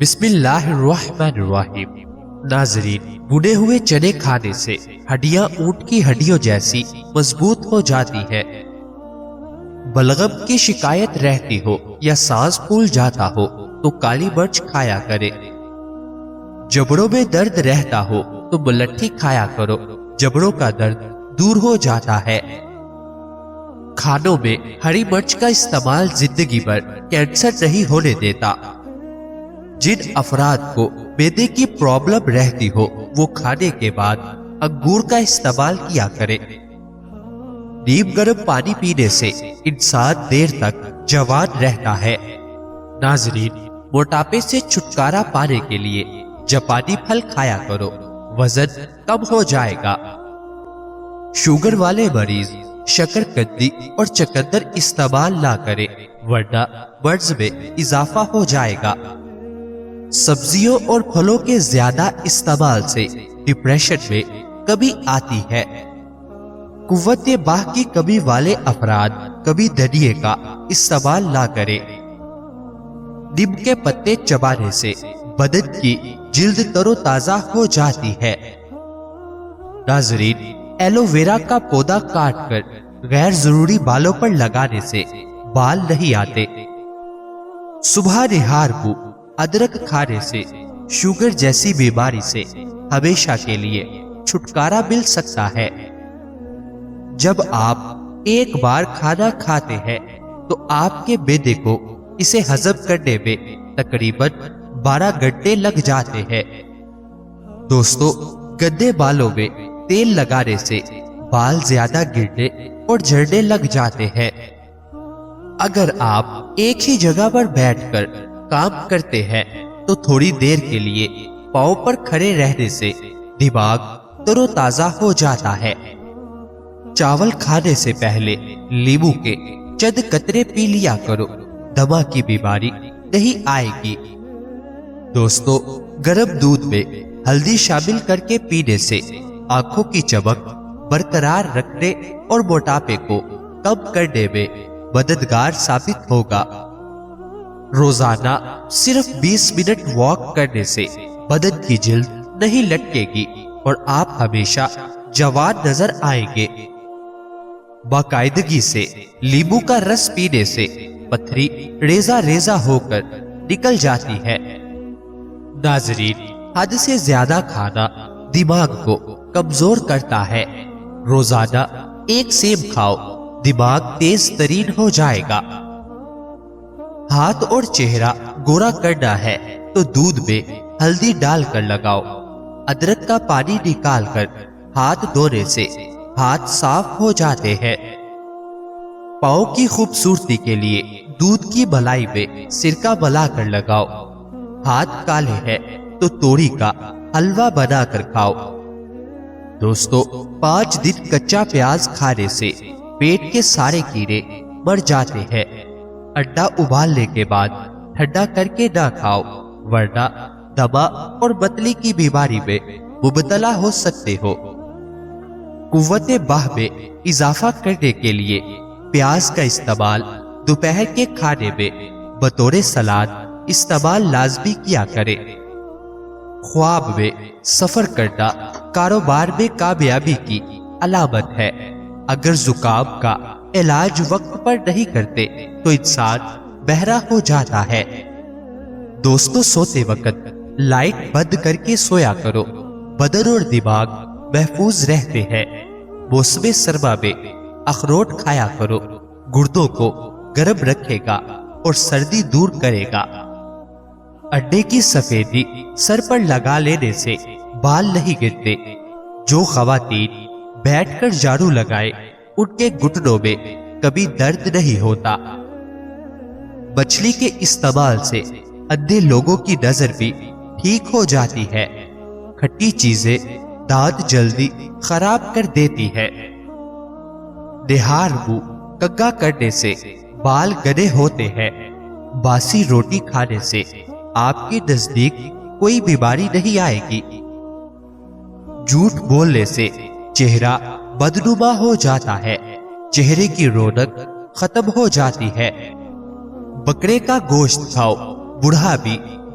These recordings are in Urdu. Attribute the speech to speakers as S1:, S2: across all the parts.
S1: بسم اللہ الرحمن الرحیم۔ ناظرین، بنے ہوئے چنے کھانے سے ہڈیاں اونٹ کی ہڈیوں جیسی مضبوط ہو جاتی ہے۔ بلغم کی شکایت رہتی ہو یا سانس پھول جاتا ہو تو کالی مرچ کھایا کرے۔ جبڑوں میں درد رہتا ہو تو ملٹھی کھایا کرو، جبڑوں کا درد دور ہو جاتا ہے۔ کھانوں میں ہری مرچ کا استعمال زندگی بھر کینسر نہیں ہونے دیتا۔ جن افراد کو معدے کی پرابلم رہتی ہو وہ کھانے کے بعد انگور کا استعمال کیا کرے۔ نیم گرم پانی پینے سے انسان دیر تک جوان رہتا ہے۔ ناظرین، موٹاپے سے چھٹکارا پانے کے لیے جاپانی پھل کھایا کرو، وزن کم ہو جائے گا۔ شوگر والے مریض شکرکندی اور چقندر استعمال نہ کرے ورنہ مرض میں اضافہ ہو جائے گا۔ سبزیوں اور پھلوں کے زیادہ استعمال سے ڈپریشن میں کمی آتی ہے۔ قوت باہ کی کمی والے افراد کبھی دھنیے کا استعمال نہ کریں۔ نیم کے پتے چبانے سے بدن کی جلد تر و تازہ ہو جاتی ہے۔ ناظرین، ایلو ویرا کا پودا کاٹ کر غیر ضروری بالوں پر لگانے سے بال نہیں آتے۔ صبح نہار کو ادرک کھانے سے شوگر جیسی بیماری سے ہمیشہ کے لیے چھٹکارا مل سکتا ہے۔ جب آپ ایک بار کھانا کھاتے ہیں تو آپ کے معدے کو اسے ہضم کرنے میں تقریباً 12 گھنٹے لگ جاتے ہیں۔ دوستو، گندے بالوں میں تیل لگانے سے بال زیادہ گرنے اور جھڑنے لگ جاتے ہیں۔ اگر آپ ایک ہی جگہ پر بیٹھ کر کام کرتے ہیں تو تھوڑی دیر کے لیے پاؤں پر کھڑے رہنے سے دماغ تر و تازہ ہو جاتا ہے۔ چاول کھانے سے پہلے لیموں کے چند قطرے پی لیا کرو، دمہ کی بیماری نہیں آئے گی۔ دوستو، گرم دودھ میں ہلدی شامل کر کے پینے سے آنکھوں کی چمک برقرار رکھنے اور موٹاپے کو کم کرنے میں مددگار ثابت ہوگا۔ روزانہ صرف 20 منٹ واک کرنے سے بدن کی جلد نہیں لٹکے گی اور آپ ہمیشہ جوان نظر آئیں گے۔ باقاعدگی سے لیموں کا رس پینے سے پتھری ریزہ ریزہ ہو کر نکل جاتی ہے۔ ناظرین، حد سے زیادہ کھانا دماغ کو کمزور کرتا ہے۔ روزانہ ایک سیب کھاؤ، دماغ تیز ترین ہو جائے گا۔ ہاتھ اور چہرہ گورا کرنا ہے تو دودھ میں ہلدی ڈال کر لگاؤ۔ ادرک کا پانی نکال کر ہاتھ دھونے سے ہاتھ صاف ہو جاتے ہیں۔ پاؤں کی خوبصورتی کے لیے دودھ کی ملائی میں سرکہ ملا کر لگاؤ۔ ہاتھ کالے ہیں تو توری کا حلوہ بنا کر کھاؤ۔ دوستو، 5 دن کچا پیاز کھانے سے پیٹ کے سارے کیڑے مر جاتے ہیں۔ انڈا ابالنے کے بعد ٹھنڈا کر کے نہ کھاؤ ورنہ دمہ اور متلی کی بیماری میں مبتلا ہو سکتے ہو۔ قوت باہ میں اضافہ کرنے کے لیے پیاز کا استعمال دوپہر کے کھانے میں بطور سلاد استعمال لازمی کیا کرے۔ خواب میں سفر کرنا کاروبار میں کامیابی کی علامت ہے۔ اگر زکام کا علاج وقت پر نہیں کرتے تو انسان بہرا ہو جاتا ہے۔ دوستو، سوتے وقت لائٹ بند کر کے سویا کرو، بدن اور دماغ محفوظ رہتے ہیں۔ موسم سرما میں اخروٹ کھایا کرو، گردوں کو گرم رکھے گا اور سردی دور کرے گا۔ انڈے کی سفیدی سر پر لگا لینے سے بال نہیں گرتے۔ جو خواتین بیٹھ کر جھاڑو لگائے ان کے گھٹنوں میں کبھی درد نہیں ہوتا۔ مچھلی کے استعمال سے اندھے لوگوں کی نظر بھی ٹھیک ہو جاتی ہے۔ کھٹی چیزیں دانت جلدی خراب کر دیتی ہے۔ نہار منہ کنگھا کرنے سے بال گنے ہوتے ہیں۔ باسی روٹی کھانے سے آپ کے نزدیک کوئی بیماری نہیں آئے گی۔ جھوٹ بولنے سے چہرہ بدنما ہو جاتا ہے، چہرے کی رونق ختم ہو جاتی ہے۔ بکرے کا گوشت کھاؤ، بوڑھا بھی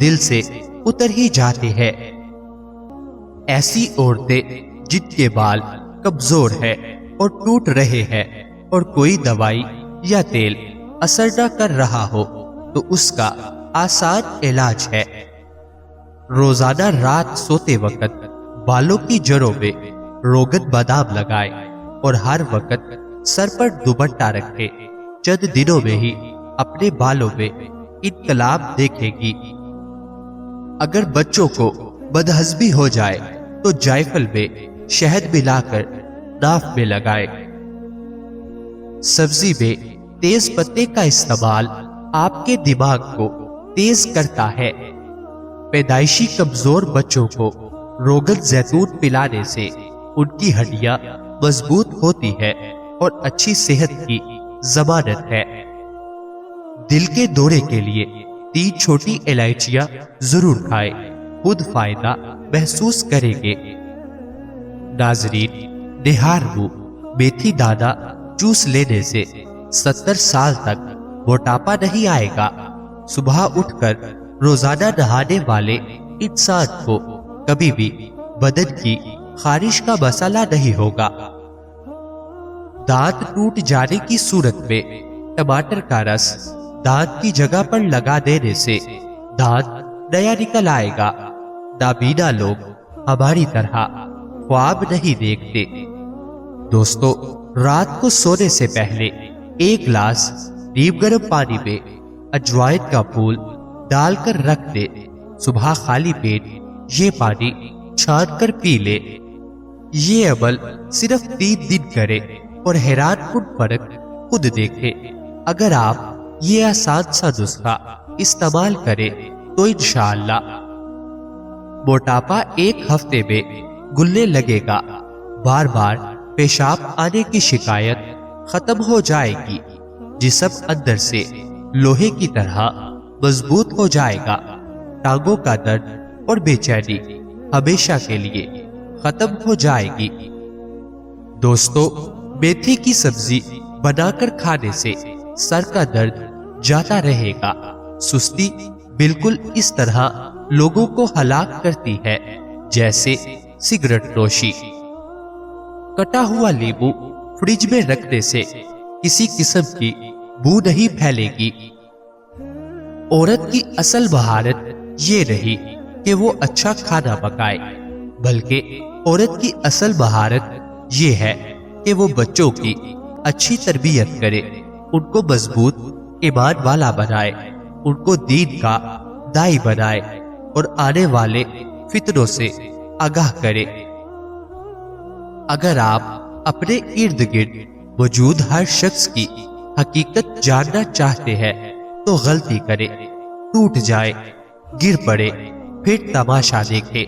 S1: دل سے اتر ہی جاتے ہیں۔ ایسی عورتیں جن کے بال کمزور ہے اور ٹوٹ رہے ہیں اور کوئی دوائی یا تیل اثر نہ کر رہا ہو تو اس کا آسان علاج ہے روزانہ رات سوتے وقت بالوں کی جڑوں میں روغن بادام لگائے اور ہر وقت سر پر دوپٹہ رکھے۔ چند دنوں میں ہی اپنے بالوں میں انقلاب دیکھے گی۔ اگر بچوں کو بدہضمی ہو جائے تو جائفل میں شہد ملا کر ناف میں لگائے۔ سبزی میں تیز پتے کا استعمال آپ کے دماغ کو تیز کرتا ہے۔ پیدائشی کمزور بچوں کو روغن زیتون پلانے سے ان کی ہڈیاں مضبوط ہوتی ہے اور اچھی صحت کی ضمانت ہے۔ دل کے دورے کے لیے 3 چھوٹی الائچیاں ضرور کھائیں، خود فائدہ محسوس کریں گے۔ ناظرین، نہار منہ میتھی دانا جوس لینے سے 70 سال تک موٹاپا نہیں آئے گا۔ صبح اٹھ کر روزانہ نہانے والے انسان کو کبھی بھی بدن کی خارش کا مسئلہ نہیں ہوگا۔ دانت ٹوٹ جانے کی صورت میں ٹماٹر کا رس دانت کی جگہ پر لگا دینے سے دانت نیا نکل آئے گا۔ نابینا لوگ ہماری طرح خواب نہیں دیکھتے۔ دوستو، رات کو سونے سے پہلے 1 گلاس نیم گرم پانی میں اجوائن کا پھول ڈال کر رکھ دے۔ صبح خالی پیٹ یہ پانی چھان کر پی لے۔ یہ عمل صرف 3 دن کرے اور حیران کن فرق خود دیکھے۔ اگر آپ یہ آسان سا نسخہ استعمال کریں تو انشاءاللہ موٹاپا 1 ہفتے میں گلنے لگے گا۔ بار بار پیشاب آنے کی شکایت ختم ہو جائے گی۔ جسم اندر سے لوہے کی طرح مضبوط ہو جائے گا۔ ٹانگوں کا درد اور بے چینی ہمیشہ کے لیے ختم ہو جائے گی۔ دوستو، میتھی کی سبزی بنا کر کھانے سے سر کا درد جاتا رہے گا۔ سستی بالکل اس طرح لوگوں کو ہلاک کرتی ہے جیسے سگریٹ نوشی۔ کٹا ہوا لیمو فریج میں رکھنے سے کسی قسم کی بو نہیں پھیلے گی۔ عورت کی اصل مہارت یہ نہیں کہ وہ اچھا کھانا پکائے، بلکہ عورت کی اصل مہارت یہ ہے کہ وہ بچوں کی اچھی تربیت کرے، ان کو مضبوط ایمان والا بنائے، ان کو دین کا داعی بنائے اور آنے والے فتنوں سے آگاہ کرے۔ اگر آپ اپنے ارد گرد موجود ہر شخص کی حقیقت جاننا چاہتے ہیں تو غلطی کرے، ٹوٹ جائے، گر پڑے، پھر تماشا دیکھے۔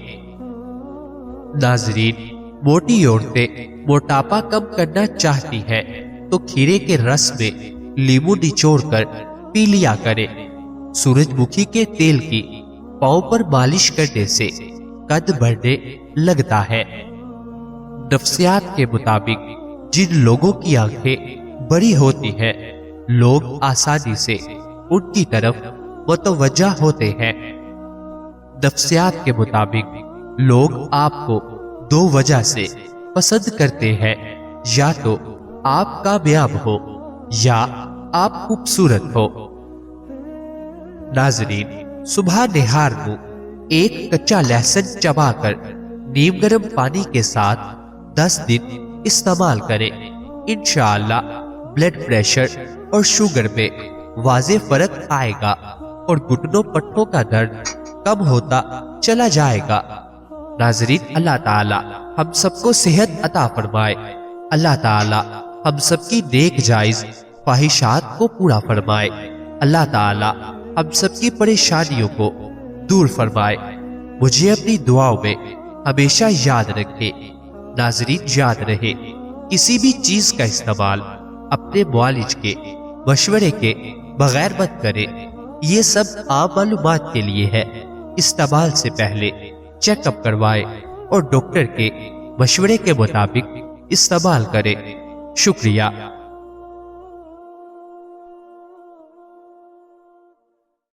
S1: ناظرین، موٹی عورتیں موٹاپا کم کرنا چاہتی ہیں تو کھیرے کے رس میں لیمو نچوڑ کر پی لیا کرے۔ سورج مکھی کے تیل کی پاؤں پر مالش کرنے سے قد بڑھنے لگتا ہے۔ نفسیات کے مطابق جن لوگوں کی آنکھیں بڑی ہوتی ہیں، لوگ آسانی سے ان کی طرف متوجہ ہوتے ہیں۔ نفسیات کے مطابق لوگ آپ کو 2 وجہ سے پسند کرتے ہیں، یا تو آپ کامیاب ہو یا آپ خوبصورت ہو۔ ناظرین، صبح نہار منہ 1 کچا لہسن چبا کر نیم گرم پانی کے ساتھ 10 دن استعمال کریں۔ انشاءاللہ بلڈ پریشر اور شوگر میں واضح فرق آئے گا اور گھٹنوں پٹھوں کا درد کم ہوتا چلا جائے گا۔ ناظرین، اللہ تعالی ہم سب کو صحت عطا فرمائے۔ اللہ تعالی ہم سب کی نیک جائز خواہشات کو پورا فرمائے۔ اللہ تعالی ہم سب کی پریشانیوں کو دور فرمائے۔ مجھے اپنی دعاؤں میں ہمیشہ یاد رکھے۔ ناظرین، یاد رہے، کسی بھی چیز کا استعمال اپنے معالج کے مشورے کے بغیر مت کرے۔ یہ سب عام معلومات کے لیے ہے۔ استعمال سے پہلے چیک اپ کروائے اور ڈاکٹر کے مشورے کے مطابق استعمال کرے۔ شکریہ۔